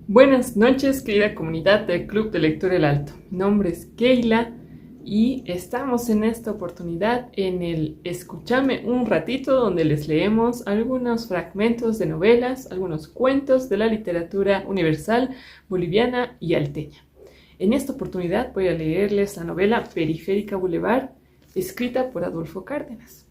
Buenas noches, querida comunidad del Club de Lectura El Alto. Mi nombre es Keila y estamos en esta oportunidad en el Escúchame un ratito, donde les leemos algunos fragmentos de novelas, algunos cuentos de la literatura universal, boliviana y alteña. En esta oportunidad voy a leerles la novela Periférica Boulevard, escrita por Adolfo Cárdenas.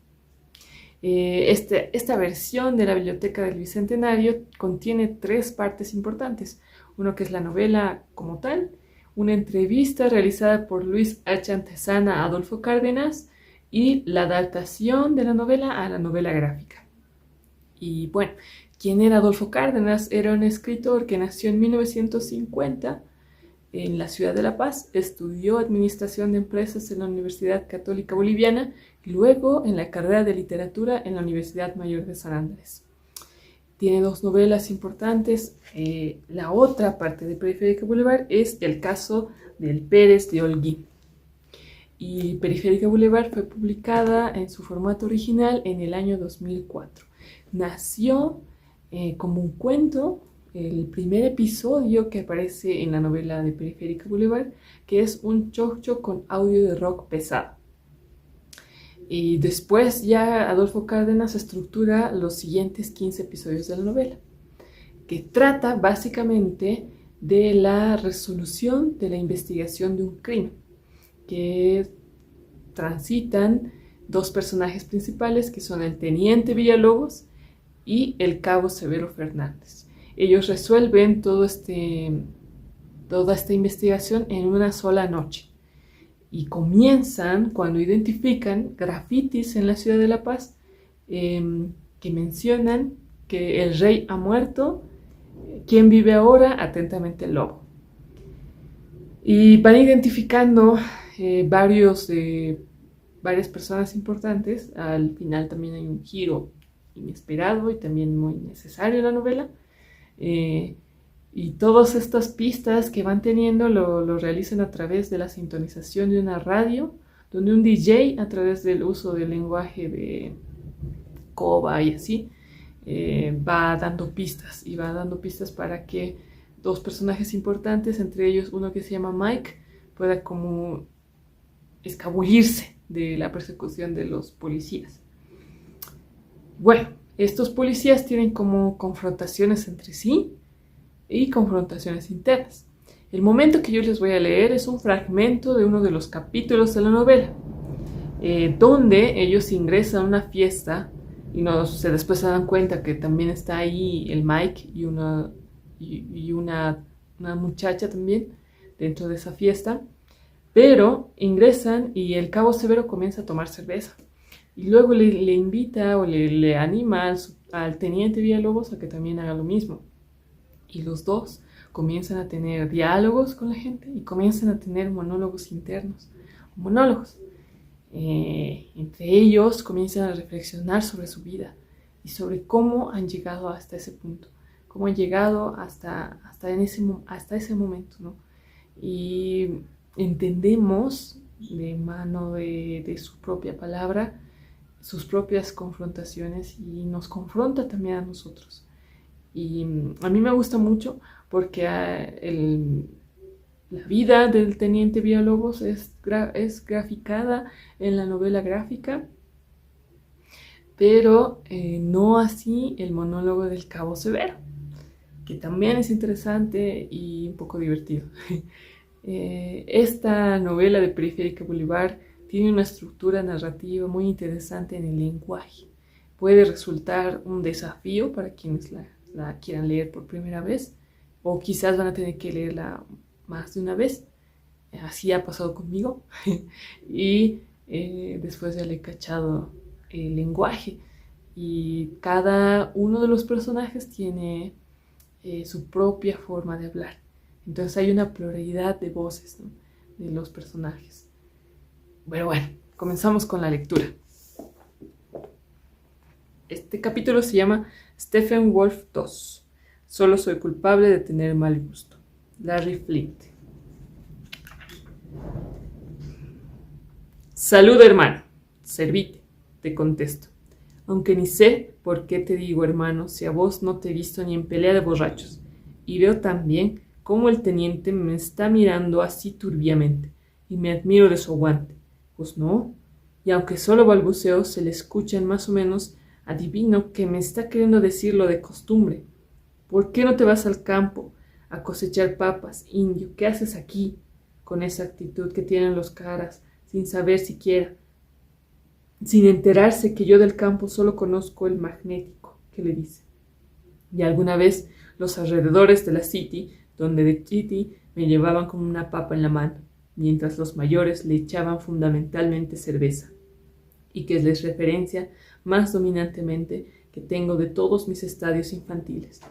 Esta versión de la Biblioteca del Bicentenario contiene 3 partes importantes. Uno que es la novela como tal, una entrevista realizada por Luis H. Antezana a Adolfo Cárdenas y la adaptación de la novela a la novela gráfica. Y bueno, ¿quién era Adolfo Cárdenas? Era un escritor que nació en 1950 en la ciudad de La Paz, estudió Administración de Empresas en la Universidad Católica Boliviana y luego en la carrera de Literatura en la Universidad Mayor de San Andrés. Tiene 2 novelas importantes. La otra parte de Periférica Boulevard es el caso del Pérez de Holguín. Y Periférica Boulevard fue publicada en su formato original en el año 2004. Nació como un cuento. El primer episodio que aparece en la novela de Periférica Boulevard, que es un chocho con audio de rock pesado. Y después ya Adolfo Cárdenas estructura los siguientes 15 episodios de la novela, que trata básicamente de la resolución de la investigación de un crimen, que transitan 2 personajes principales, que son el teniente Villalobos y el cabo Severo Fernández. Ellos resuelven toda esta investigación en una sola noche. Y comienzan cuando identifican grafitis en la ciudad de La Paz que mencionan que el rey ha muerto, ¿quién vive ahora? Atentamente el lobo. Y van identificando varias personas importantes. Al final también hay un giro inesperado y también muy necesario en la novela. Y todas estas pistas que van teniendo lo realizan a través de la sintonización de una radio, donde un DJ, a través del uso del lenguaje de Coba y así, va dando pistas para que 2 personajes importantes, entre ellos uno que se llama Mike, pueda como escabullirse de la persecución de los policías. Bueno, estos policías tienen como confrontaciones entre sí y confrontaciones internas. El momento que yo les voy a leer es un fragmento de uno de los capítulos de la novela, donde ellos ingresan a una fiesta y después se dan cuenta que también está ahí el Mike y una muchacha también dentro de esa fiesta, pero ingresan y el cabo Severo comienza a tomar cerveza. Y luego le invita o le anima al teniente Villalobos a que también haga lo mismo. Y los 2 comienzan a tener diálogos con la gente y comienzan a tener monólogos internos. Entre ellos comienzan a reflexionar sobre su vida y sobre cómo han llegado hasta ese punto. Cómo han llegado hasta ese momento, ¿no? Y entendemos de mano de su propia palabra sus propias confrontaciones y nos confronta también a nosotros. Y a mí me gusta mucho porque la vida del teniente Villalobos es graficada en la novela gráfica, pero no así el monólogo del cabo Severo, que también es interesante y un poco divertido. Esta novela de Periférica Boulevard tiene una estructura narrativa muy interesante en el lenguaje. Puede resultar un desafío para quienes la quieran leer por primera vez, o quizás van a tener que leerla más de una vez. Así ha pasado conmigo. Y después ya le he cachado el lenguaje. Y cada uno de los personajes tiene su propia forma de hablar. Entonces hay una pluralidad de voces, ¿no?, de los personajes. Pero bueno, comenzamos con la lectura. Este capítulo se llama Stephen Wolf 2. Solo soy culpable de tener mal gusto. Larry Flint. Salud, hermano. Servite, te contesto. Aunque ni sé por qué te digo hermano, si a vos no te he visto ni en pelea de borrachos. y veo también cómo el teniente me está mirando así turbiamente, y me admiro de su aguante. Pues no, y aunque solo balbuceo, se le escuchan más o menos, adivino que me está queriendo decir lo de costumbre. ¿Por qué no te vas al campo a cosechar papas, indio? ¿Qué haces aquí? Con esa actitud que tienen los caras, sin saber siquiera, sin enterarse que yo del campo solo conozco el magnético, que le dice. Y alguna vez los alrededores de la City, donde de Kitty me llevaban como una papa en la mano, mientras los mayores le echaban fundamentalmente cerveza, y que es la referencia más dominantemente que tengo de todos mis estadios infantiles.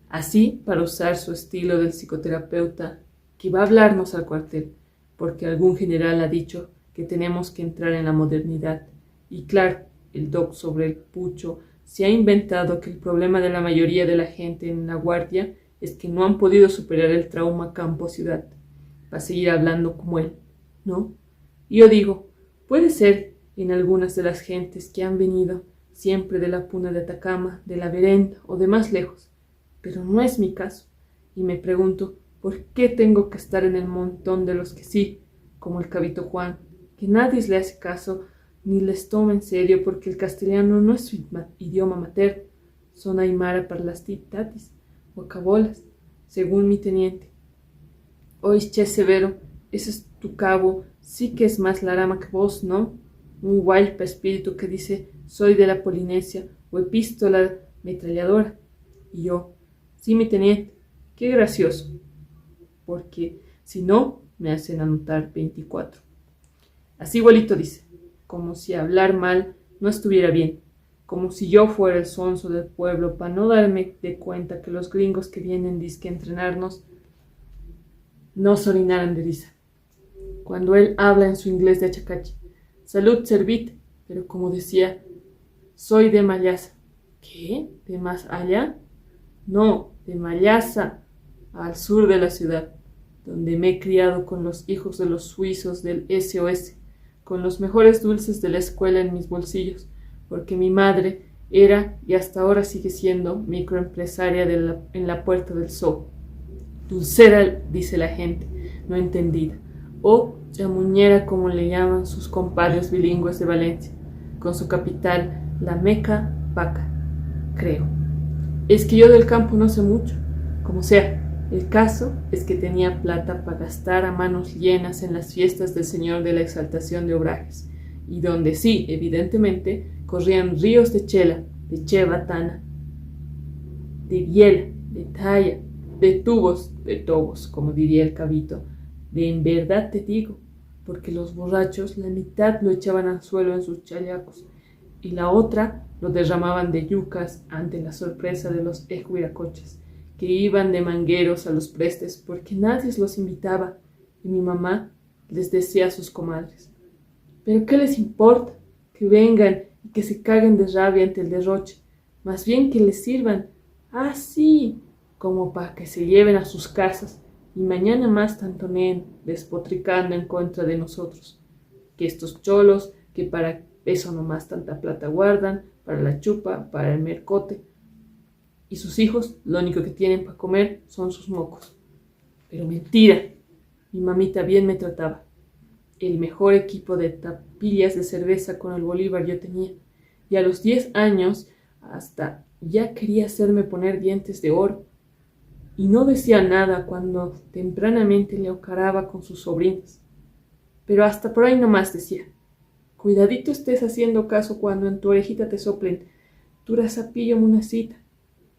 Así, para usar su estilo del psicoterapeuta, que va a hablarnos al cuartel, porque algún general ha dicho que tenemos que entrar en la modernidad. Y claro, el doc sobre el pucho se ha inventado que el problema de la mayoría de la gente en la guardia es que no han podido superar el trauma campo-ciudad. Va a seguir hablando como él, ¿no? Y yo digo, puede ser en algunas de las gentes que han venido siempre de la puna de Atacama, de la Berenda o de más lejos, pero no es mi caso, y me pregunto, ¿por qué tengo que estar en el montón de los que sí, como el cabito Juan, que nadie le hace caso ni les toma en serio porque el castellano no es su idioma materno, son aymara para las tatis, guacabolas, según mi teniente? Oís, che Severo, ese es tu cabo, sí que es más larama que vos, ¿no? Un guaypa espíritu que dice, soy de la Polinesia, o epístola metralladora. Y yo, sí, mi teniente, qué gracioso, porque si no, me hacen anotar 24. Así igualito dice, como si hablar mal no estuviera bien, como si yo fuera el sonso del pueblo para no darme de cuenta que los gringos que vienen disque a entrenarnos no se orinaran de risa. Cuando él habla en su inglés de achacachi, salud, servit, pero como decía, soy de Mayasa. ¿Qué? ¿De más allá? No, de Mayasa, al sur de la ciudad, donde me he criado con los hijos de los suizos del SOS, con los mejores dulces de la escuela en mis bolsillos, porque mi madre era y hasta ahora sigue siendo microempresaria en la Puerta del Sol. Dulcera, dice la gente, no entendida, o chamuñera como le llaman sus compadres bilingües de Valencia, con su capital, la Meca Paca, creo. Es que yo del campo no sé mucho, como sea. El caso es que tenía plata para gastar a manos llenas en las fiestas del Señor de la Exaltación de Obrajes, y donde sí, evidentemente, corrían ríos de chela, de chevatana, de biela, de talla, de tobos, como diría el cabito, de en verdad te digo, porque los borrachos la mitad lo echaban al suelo en sus chayacos, y la otra lo derramaban de yucas ante la sorpresa de los ejuiracoches, que iban de mangueros a los prestes porque nadie los invitaba, y mi mamá les decía a sus comadres, ¿pero qué les importa? Que vengan y que se caguen de rabia ante el derroche, más bien que les sirvan así, como para que se lleven a sus casas y mañana más tantoneen despotricando en contra de nosotros, que estos cholos que para eso nomás tanta plata guardan, para la chupa, para el mercote, y sus hijos lo único que tienen para comer son sus mocos. Pero mentira, mi mamita bien me trataba. El mejor equipo de tapillas de cerveza con el Bolívar yo tenía, y a los 10 años hasta ya quería hacerme poner dientes de oro, y no decía nada cuando tempranamente le ocaraba con sus sobrinas. Pero hasta por ahí nomás decía, cuidadito estés haciendo caso cuando en tu orejita te soplen, turazapillo munacita,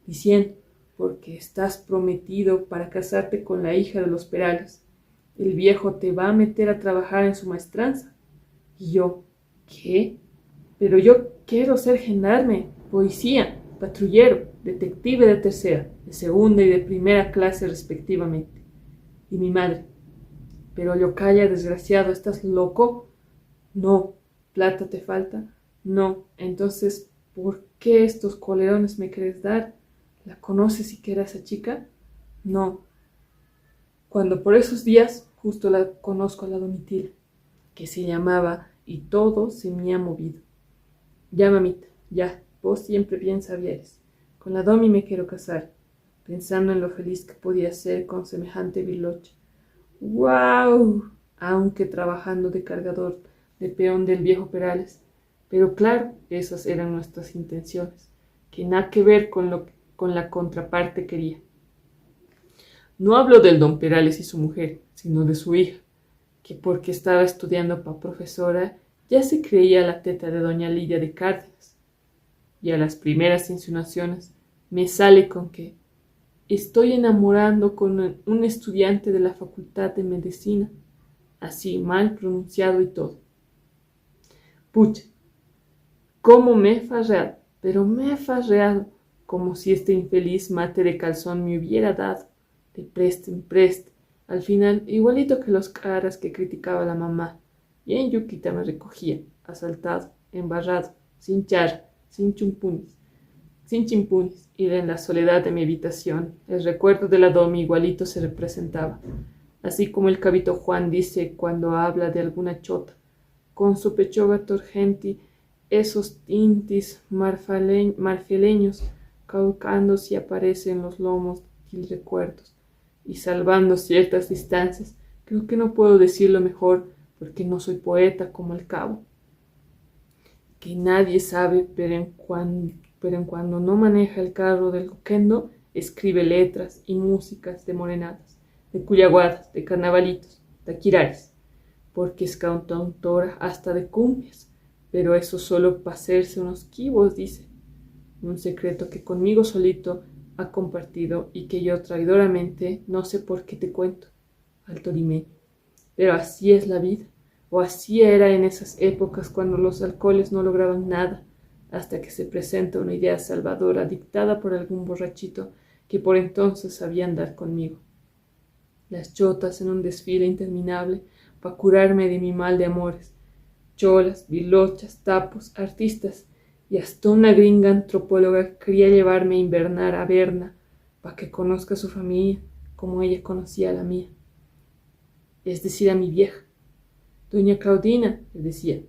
diciendo, porque estás prometido para casarte con la hija de los Perales. El viejo te va a meter a trabajar en su maestranza. Y yo, ¿qué? Pero yo quiero ser gendarme, policía, patrullero, detective de tercera, de segunda y de primera clase respectivamente. Y mi madre, pero Yocaya, desgraciado, ¿estás loco? No. ¿Plata te falta? No. Entonces, ¿por qué estos colerones me quieres dar? ¿La conoces siquiera esa chica? No. Cuando por esos días justo la conozco a la Domitila, que se llamaba, y todo se me ha movido. Ya, mamita, ya, vos siempre bien sabieres. Con la Domi me quiero casar. pensando en lo feliz que podía ser con semejante biloche. ¡Guau! Aunque trabajando de cargador de peón del viejo Perales. Pero claro, esas eran nuestras intenciones, que nada que ver con la contraparte quería. No hablo del don Perales y su mujer, sino de su hija, que porque estaba estudiando para profesora, ya se creía la teta de doña Lidia de Cárdenas. Y a las primeras insinuaciones me sale con que estoy enamorando con un estudiante de la Facultad de Medicina, así mal pronunciado y todo. Pucha, cómo me he farreado, pero me he farreado, como si este infeliz mate de calzón me hubiera dado, de preste en preste, al final igualito que los caras que criticaba la mamá, y en Yuquita me recogía, asaltado, embarrado, sin char, sin chimpunes, y en la soledad de mi habitación, el recuerdo de la domi igualito se representaba, así como el cabito Juan dice cuando habla de alguna chota, con su pechoga torgenti, esos tintis marfileños caucando si aparecen los lomos y recuerdos, y salvando ciertas distancias. Creo que no puedo decirlo mejor porque no soy poeta como el cabo, que nadie sabe, pero en cuando no maneja el carro del loquendo, escribe letras y músicas de morenadas, de cuyaguadas, de carnavalitos, de aquirares, porque es cantautora hasta de cumbias, pero eso solo para hacerse unos quibos, dice. Un secreto que conmigo solito ha compartido y que yo traidoramente no sé por qué te cuento, alto limeño. Pero así es la vida, o así era en esas épocas cuando los alcoholes no lograban nada, hasta que se presenta una idea salvadora dictada por algún borrachito que por entonces sabía andar conmigo. Las chotas en un desfile interminable para curarme de mi mal de amores, cholas, bilochas, tapos, artistas, y hasta una gringa antropóloga quería llevarme a invernar a Berna para que conozca a su familia como ella conocía a la mía, es decir, a mi vieja. Doña Claudina, le decía,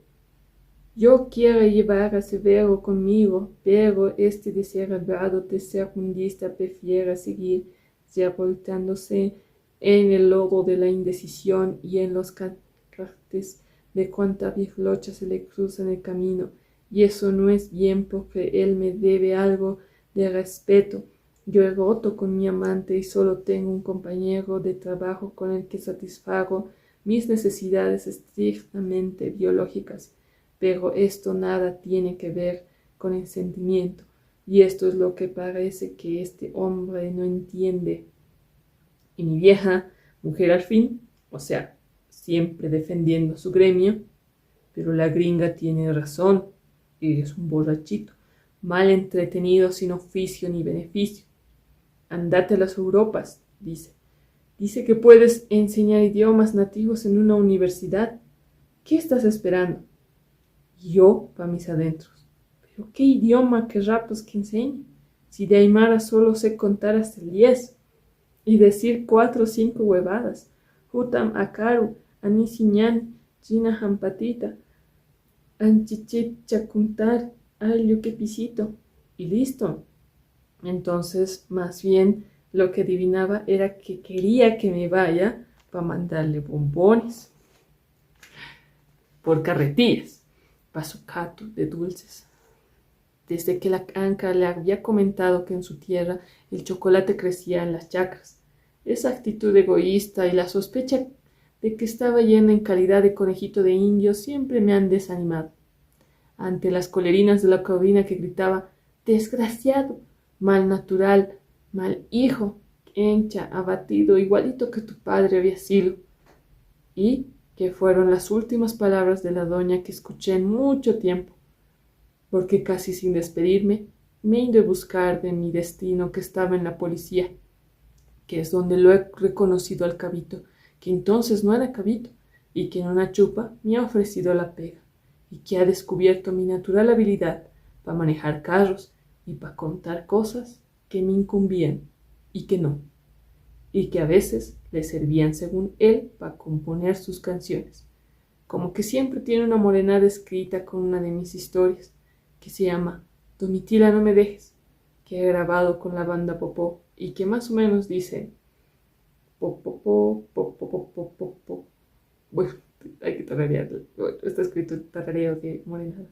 yo quiero llevar a Severo conmigo, pero este descerebrado tercermundista prefiere seguir revoltándose en el lodo de la indecisión y en los caracteres de cuanta biflocha se le cruza en el camino, y eso no es bien porque él me debe algo de respeto. Yo he roto con mi amante y solo tengo un compañero de trabajo con el que satisfago mis necesidades estrictamente biológicas, pero esto nada tiene que ver con el sentimiento, y esto es lo que parece que este hombre no entiende. Y mi vieja, mujer al fin, o sea, siempre defendiendo su gremio, pero la gringa tiene razón, eres un borrachito, mal entretenido sin oficio ni beneficio. Andate a las Europas, dice. Dice que puedes enseñar idiomas nativos en una universidad. ¿Qué estás esperando? Yo, pa' mis adentros. ¿Pero qué idioma querrá pues que enseñe? Si de Aymara solo sé contar hasta el 10 y decir 4 o 5 huevadas. Hutam akaru, anisiñan, china jampatita, anchichit chacuntar, ayo que pisito. Y listo. Entonces, más bien, lo que adivinaba era que quería que me vaya para mandarle bombones por carretillas, para su cato de dulces. Desde que la Anca le había comentado que en su tierra el chocolate crecía en las chacras, esa actitud egoísta y la sospecha de que estaba llena en calidad de conejito de indio siempre me han desanimado. Ante las colerinas de la Claudina que gritaba, «¡Desgraciado! ¡Mal natural! ¡Mal hijo! ¡Encha! ¡Abatido! Igualito que tu padre había sido!» Y que fueron las últimas palabras de la doña que escuché en mucho tiempo, porque casi sin despedirme me he ido a buscar de mi destino que estaba en la policía, que es donde lo he reconocido al cabito, que entonces no era cabito, y que en una chupa me ha ofrecido la pega, y que ha descubierto mi natural habilidad para manejar carros y para contar cosas que me incumbían y que no, y que a veces le servían según él para componer sus canciones, como que siempre tiene una morenada escrita con una de mis historias, que se llama Domitila no me dejes, que he grabado con la banda Popó y que más o menos dice po, po, po, po, po, po, po, po, po. Bueno, hay que tararearlo. Está escrito en tarareo de Morenada.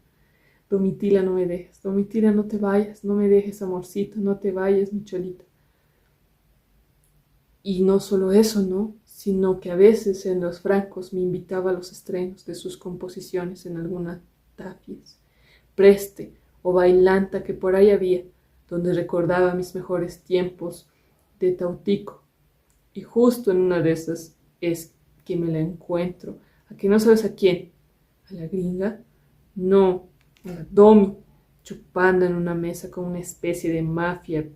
Domitila, no me dejes. Domitila, no te vayas. No me dejes, amorcito. No te vayas, mi cholita. Y no solo eso, ¿no? Sino que a veces en los francos me invitaba a los estrenos de sus composiciones en algunas tafias, preste o bailanta que por ahí había, donde recordaba mis mejores tiempos de tautico. Y justo en una de esas es que me la encuentro. ¿A que no sabes a quién? ¿A la gringa? No, a la Domi, chupando en una mesa con una especie de mafia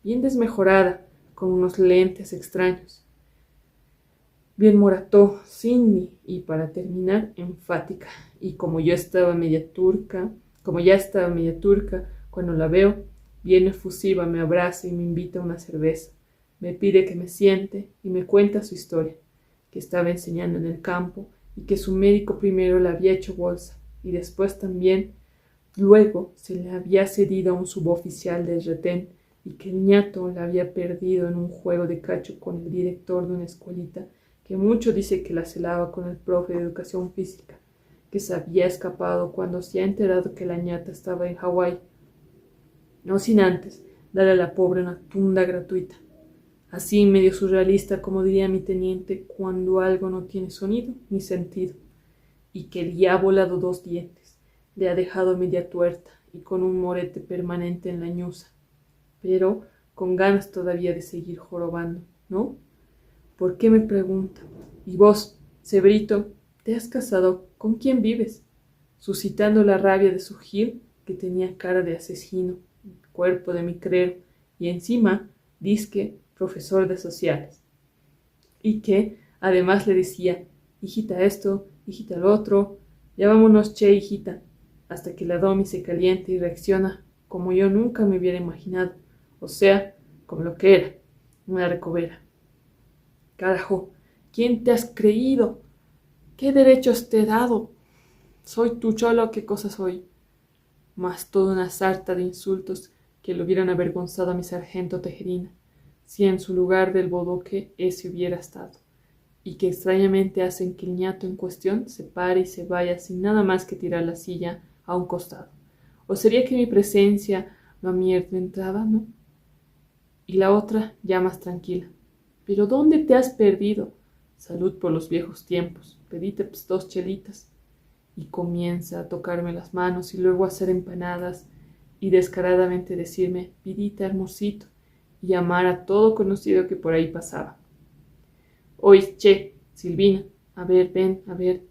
bien desmejorada, con unos lentes extraños. Bien morató, sin mí, y para terminar, enfática. Y como ya estaba media turca, cuando la veo, viene efusiva, me abraza y me invita a una cerveza. Me pide que me siente y me cuenta su historia, que estaba enseñando en el campo y que su médico primero le había hecho bolsa y después también, luego se le había cedido a un suboficial del retén y que el ñato la había perdido en un juego de cacho con el director de una escuelita que mucho dice que la celaba con el profe de educación física, que se había escapado cuando se ha enterado que la ñata estaba en Hawái, no sin antes darle a la pobre una tunda gratuita. Así medio surrealista, como diría mi teniente, cuando algo no tiene sonido ni sentido, y que le ha volado 2 dientes, le ha dejado media tuerta y con un morete permanente en la ñuza, pero con ganas todavía de seguir jorobando, ¿no? ¿Por qué me pregunta? Y vos, Cebrito, ¿te has casado? ¿Con quién vives? Suscitando la rabia de su Gil, que tenía cara de asesino, cuerpo de micrero, y encima, disque, profesor de sociales. Y que, además, le decía, hijita esto, hijita lo otro, ya vámonos, che, hijita, hasta que la Domi se calienta y reacciona como yo nunca me hubiera imaginado, o sea, como lo que era, una recobera. Carajo, ¿quién te has creído? ¿Qué derechos te he dado? ¿Soy tu cholo? ¿Qué cosa soy? Más toda una sarta de insultos que le hubieran avergonzado a mi sargento Tejerina, si en su lugar del bodoque ese hubiera estado, y que extrañamente hacen que el ñato en cuestión se pare y se vaya sin nada más que tirar la silla a un costado. ¿O sería que mi presencia no amedrentaba, no? Y la otra ya más tranquila. ¿Pero dónde te has perdido? Salud por los viejos tiempos. Pedite 2 chelitas. Y comienza a tocarme las manos y luego a hacer empanadas y descaradamente decirme, vidita hermosito, y llamar a todo conocido que por ahí pasaba. Oye, che, Silvina, a ver, ven, a ver,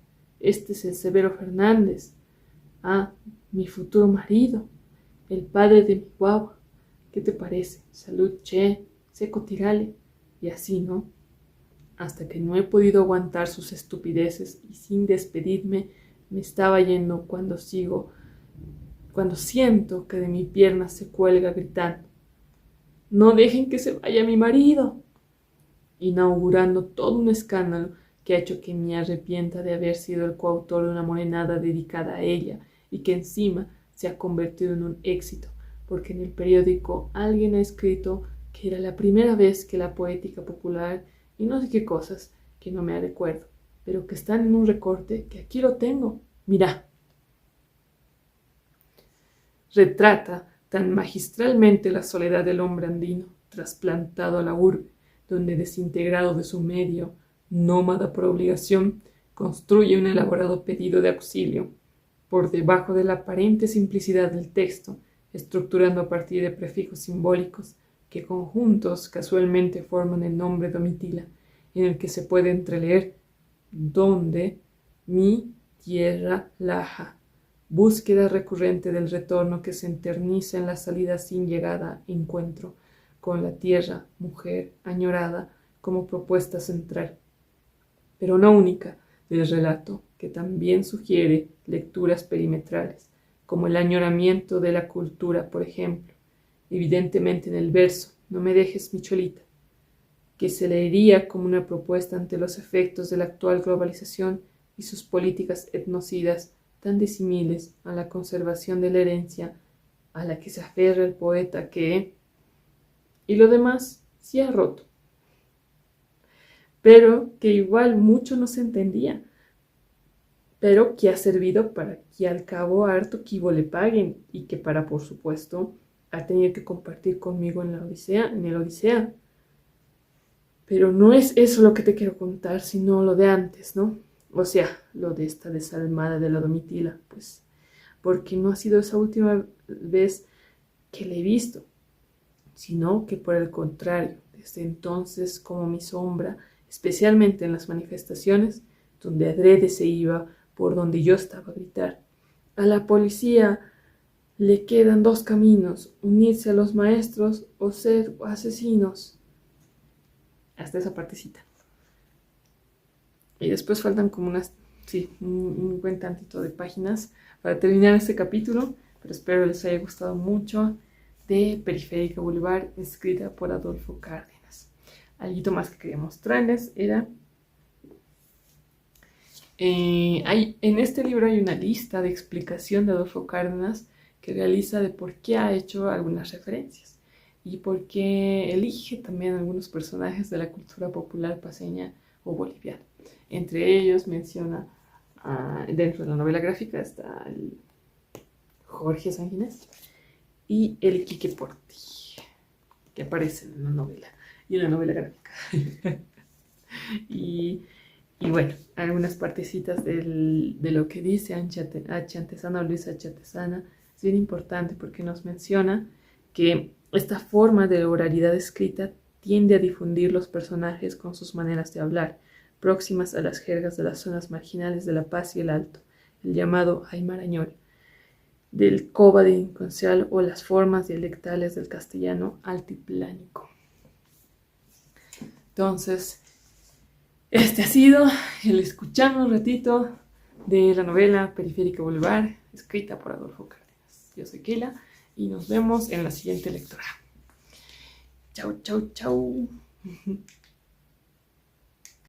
este es el Severo Fernández. Ah, mi futuro marido, el padre de mi guagua. ¿Qué te parece? Salud, che, seco tirale. Y así, ¿no? Hasta que no he podido aguantar sus estupideces y sin despedirme me estaba yendo cuando siento que de mi pierna se cuelga gritando, ¡no dejen que se vaya mi marido!, inaugurando todo un escándalo que ha hecho que me arrepienta de haber sido el coautor de una morenada dedicada a ella y que encima se ha convertido en un éxito, porque en el periódico alguien ha escrito que era la primera vez que la poética popular y no sé qué cosas que no me recuerdo, pero que están en un recorte que aquí lo tengo. Mira. Retrata tan magistralmente la soledad del hombre andino, trasplantado a la urbe, donde desintegrado de su medio, nómada por obligación, construye un elaborado pedido de auxilio, por debajo de la aparente simplicidad del texto, estructurando a partir de prefijos simbólicos que conjuntos casualmente forman el nombre Domitila, en el que se puede entreleer donde mi tierra laja, búsqueda recurrente del retorno que se enterniza en la salida sin llegada, encuentro con la tierra, mujer, añorada, como propuesta central, pero no única, del relato, que también sugiere lecturas perimetrales, como el añoramiento de la cultura, por ejemplo, evidentemente en el verso, no me dejes mi cholita, que se leería como una propuesta ante los efectos de la actual globalización y sus políticas etnocidas tan disímiles a la conservación de la herencia a la que se aferra el poeta que... Y lo demás sí ha roto, pero que igual mucho no se entendía, pero que ha servido para que al cabo harto Kibo le paguen y que para, por supuesto, ha tenido que compartir conmigo en la Odisea, en el Odisea. Pero no es eso lo que te quiero contar, sino lo de antes, ¿no? O sea, lo de esta desalmada de la Domitila, pues, porque no ha sido esa última vez que le he visto, sino que por el contrario, desde entonces como mi sombra, especialmente en las manifestaciones, donde adrede se iba por donde yo estaba a gritar. A la policía le quedan dos caminos, unirse a los maestros o ser asesinos. Hasta esa partecita. Y después faltan como unas, sí, un buen tantito de páginas para terminar este capítulo, pero espero les haya gustado mucho, de Periférica Boulevard, escrita por Adolfo Cárdenas. Algo más que quería mostrarles era, en este libro hay una lista de explicación de Adolfo Cárdenas que realiza de por qué ha hecho algunas referencias y por qué elige también algunos personajes de la cultura popular paseña o boliviana. Entre ellos menciona, dentro de la novela gráfica está el Jorge Sanguinés y el Quique Porti, que aparecen en la novela y en la novela gráfica. y bueno, algunas partecitas de lo que dice H. Antezana o Luis H. Antezana es bien importante porque nos menciona que esta forma de oralidad escrita tiende a difundir los personajes con sus maneras de hablar, próximas a las jergas de las zonas marginales de La Paz y el Alto, el llamado aymarañol, del coba de inconcial o las formas dialectales del castellano altiplánico. Entonces, este ha sido el escuchando un ratito de la novela Periférica Boulevard, escrita por Adolfo Cárdenas. Yo soy Keila y nos vemos en la siguiente lectura. Chau, chau, chau.